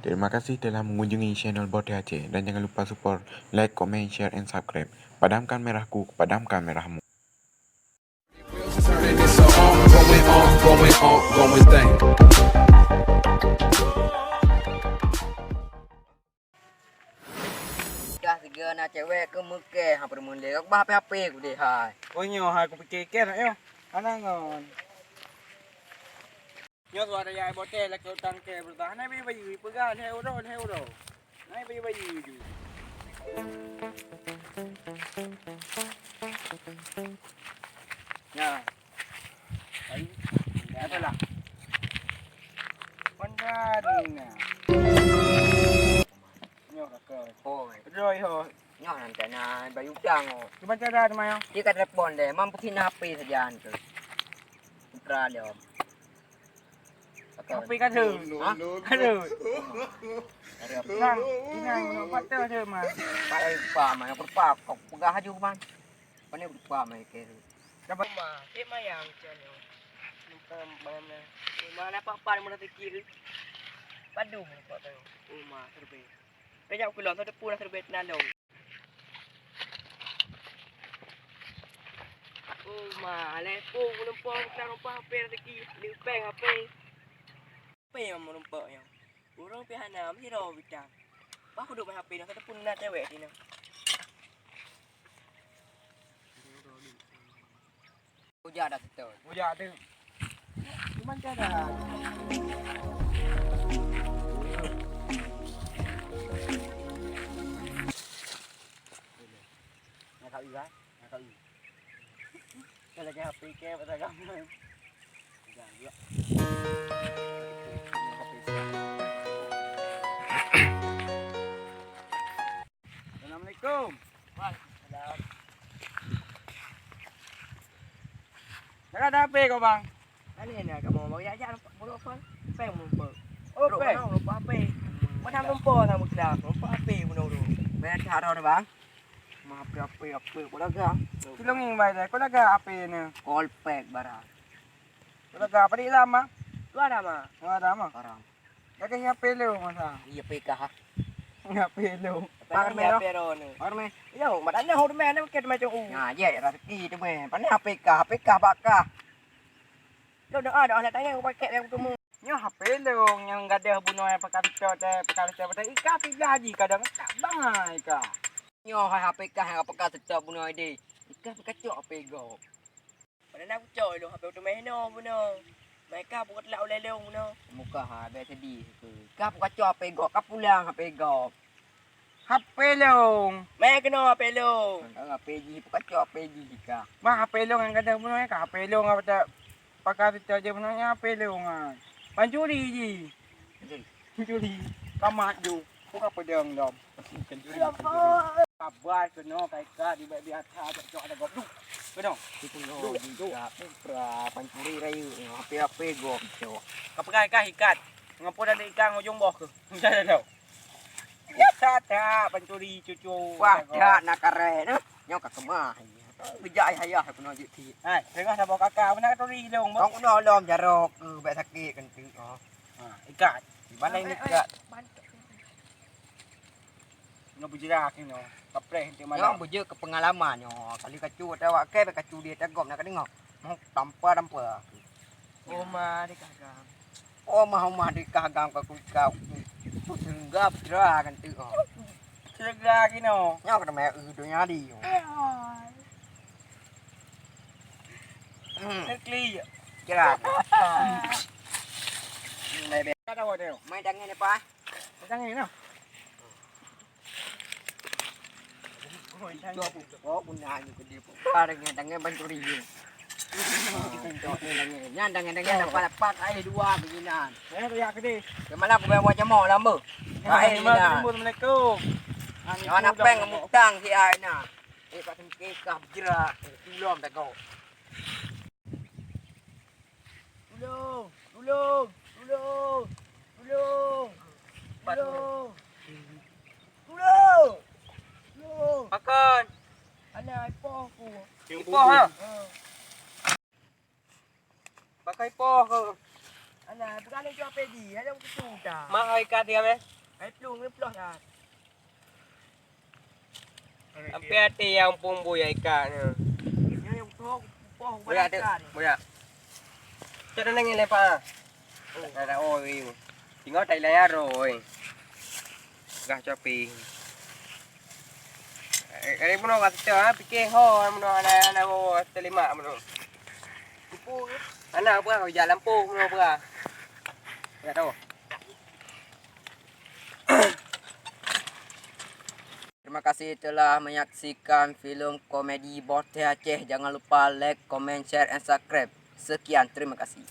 Terima kasih telah mengunjungi channel Bote Aceh dan jangan lupa support, like, comment, share, and subscribe. Padamkan merahku, padamkan merahmu. Turning this going thing. Dah tiga nak cewek ke muka hampir mula aku bah HP aku deh hai. Oh nyo hai aku fikir yo. Ana ngon. Nyo suara ya bote la kau tang ke bertahan ai bayi pegang hai uro. Nai bayi ju. Ya. Ai. Apa lah? Pandan. Nyo ke. Hoi. Rồi rồi. Nyoh nanti na bayu dang oh. Cuba cara tu mayo. Dia kat telefon deh, mampu tin HP saja tu. Putra dia. Tapi kan tu. Aduh. Ada apa? Nang, inang nak patah je mah. Pai pa mah perpa kau pegah haju man. Pane perpa mah ke. Dapat mah. Mayang channel. Numpang mana. Mana apa mana fikir. Padu apa tu. Mah terbaik. Kaya aku langsung depu dah terbaik nandong. Mah lepo numpang kita numpang apa rezeki. Limpeng apa. Apa yang menumpaknya? Orang pihak nama hero bidang. Bah aku duduk main HP dah kata pun nak cewek ni nak. Ujak dah betul. Ujak tu. Cuma cara. Nak kau juga? Nak kau juga? Kalau lagi HP ke pasal kamu. Ujak juga. Assalamualaikum. Waalaikumsalam. Nak ada HP kau bang? Ani nak kamu mau ya ya boleh apa? Peng mumpah. Oh, Lupa peng. lupa HP. Mana numpah sama kita? Lupa HP menurut tu. Ben cara dah bang. Maaf apa kau dah gak. Tolong yang baik dah. Kau dah gak HP ni? Call pack barang. Kau dah gak apa dia lama? Tu ada mah. Oh, ada mah. Barang. Dah kaya HP lu masa? Iya PK ha. HP lu. Par Par mero. mero ni. Par me. Yo, madanya hod man ni ket macam Nah, ya rezeki tu meh. Pan HPK bakah. Lo dah nak tanya aku pakai yang tu. Nya HP lu yang gadah bunuh yang pakai pakai ika pi gaji kadang tak bangai ka. Nyo HPK yang pakai tetap bunuh ide. Ika pakai cok HP go. Pada nak coy lu HP tu meh no bunuh. Mereka buat lau lelong bunuh. Muka ha be sedih ke. Ika pakai cok HP go, ka pulang HP go. HP lu. Meh kena HP lu. HP ji pakai cok HP ji ka. Mah HP lu yang gadah bunuh ka HP lu ngapa pakai tetap je bunuhnya HP lu ngan. Pancuri ji. Pancuri. Kamat ju. Bukan pedang dom. Pancuri. Kabar kena kai di biar atas cok ada gop. Benar. Itu no juga pra pancuri rayu HP go cok. Kapakai kah ikat. Ngapo ada ikan ujung boh ke. Tidak tahu. Ya tata pancuri cucu. Wah, dak nak kare nah. Nyo ka kemah. Bijak ayah aku nak jiti. Hai, dengar sama kakak mana tori dong. Kau udah lom jarok ke baik sakit kan tu. Oh. Ha, ikat. Di mana ini ikat? No bujirak ni no. Kapreh henti Nyo mana. bujuk ke pengalaman nyo. Kali kacu tawak ke kacu dia tegop nak tengok. Mau tanpa. Oh ma di kakak. Oh mah di kagam ka kau. Tu senggap dra kan tu. Oh. Segera ki no. Nyo ka me tu nyadi. Nekli. Jerat. Mai be. Ada wa deu. Mai dangan ni pa. Tang ni no. Oh punah ni ke dia. Pa dangan banturi ni. Nyan dangan dapat air dua beginan. Riak ke di. Kemalah aku bawa jamu lama. Air ni. Assalamualaikum. Nyo nak peng mutang si air na. Pak sengke kah jerat. Tulom tak kau. Tolong. Makan. Ana ipoh aku. Ipoh ha. Pakai ipoh ke. Ana, bukan ni jual pedi, ada aku tu dah. Mak ai kat dia be. Itu ngeplos dah. Sampai hati yang pumbu ya ikan. Dia yang tu poh Boleh ada. Boleh. Cho nó nhanh lên pa. Là ôi. Thì ngó tay lại rồi. Gà cho pi. Cái nó gà cho pi ho nó na mo telima mo. Tipu. Anak apa kau jalan lampu mo apa. Ya tahu. Terima kasih telah menyaksikan filem komedi Bote Aceh. Jangan lupa like, comment, share and subscribe. Sekian, terima kasih.